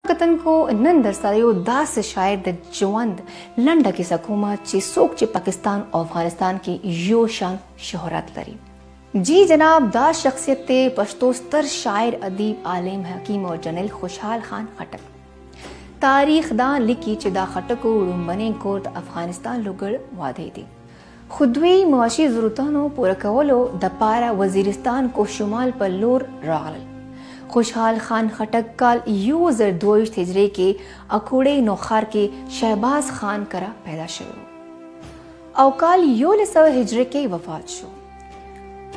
کتن کو نن درسره یو داسې شاعر د ژوند لنډه کیسه کومه چې څوک چې پاکستان او افغانستان کې یو شان شهرت لري. جی جناب، دا شخصیت ته پښتو ستر شاعر، ادیب، عالم، حکیم او جنرال خوشحال خان خټک. تاریخ دا لیکي چې دا خټکو وړومبنی کور د افغانستان لوګړ واده دي، خو دوی معاشي ضرورتونو پوره کولو د پاره وزیرستان کو شمال په لور راغلل. خوشحال خان خټک کال 1922 هجری کې اکوړې نوخار کې شهباز خان کرا پیدا شو او کال 1900 هجری کې وفات شو.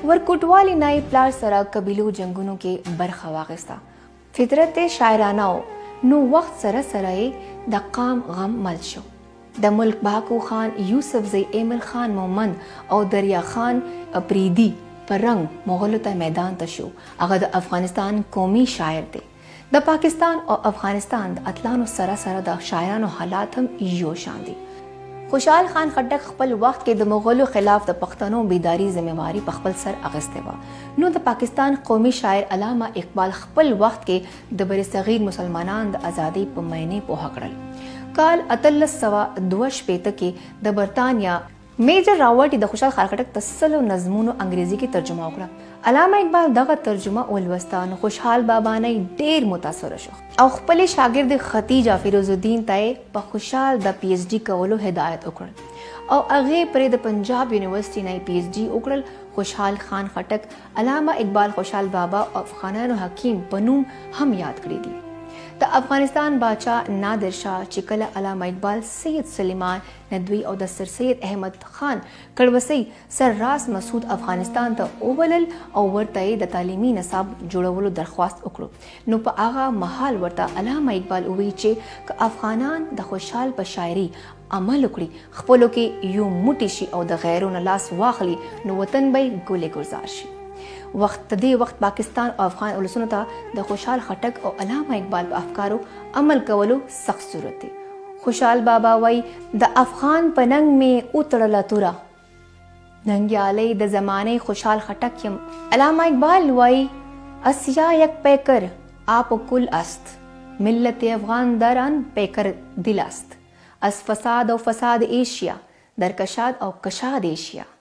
ورکوټوالی نای پلار سره قبیلو جنگونو کې برخه واغستا. فطرت شاعرانه نو وخت سره سره د قام غم مل شو. د ملک بهاکو خان، یوسف زئی ایمل خان مومند او دریا خان اپریدی پر رنگ مغلو ته میدان ته شو. هغه د افغانستان قومي شاعر دی. د پاکستان او افغانستان د اتلانو سره سره د شاعرانو حالات هم یو شان دي. خوشحال خان خټک خپل وخت کې د مغولو خلاف د پښتنو بیداری ذمہواری په خپل سر اخیسته و. نو د پاکستان قومي شاعر علامه اقبال خپل وخت کې د برصغیر مسلمانان د ازادۍ په معنی پوهه کړل. کال 1862 کې د برتانیا میجر راورټ د خوشحال خان خټک تسلو نظمونو انګریزي کې ترجمه وکړه. علامه اقبال دغه ترجمه ولوسته نو خوشحال بابا نه ډیر متاثر شو او خپل شاګرد ختیجه فیروز الدین ته په خوشحال د پی ایچ ډی کولو هدایت وکړ او هغه پرې د پنجاب یونیورسيټي نه پی ایچ ډی وکړل. خوشحال خان خټک علامه اقبال خوشحال بابا او افغانانو حکیم په نوم هم یاد کړی دي. د افغانستان بادشاہ نادر شاه چې کله علامه اقبال سید سلیمان ندوی او د سر سید احمد خان کړوسی سر راس مسعود افغانستان ته وبلل او ورته د تعلیمي نصاب جوړولو درخواست وکړو نو په هغه محل ورته علامه اقبال وی چې که افغانان د خوشحال په شاعري عمل وکړي، خپلو کې یو موټی شي او د غیرونو لاس واخلي نو وطن به ګلې ګلزار شي. دې وخت پاکستان او افغان ولسونو ته د خوشحال خټک او علامه اقبال په افکارو عمل کولو سخت ضرورت دی. خوشحال بابا وای د افغان په ننګ می اوتړله توره، ننګیالی د زمانه خوشحال خټک یم. علامه اقبال وای اسیا یک پیکر آپ کل است، ملت افغان دران پیکر دل است، از فساد و فساد ایشیا در کشاد او کشاد ایشیا.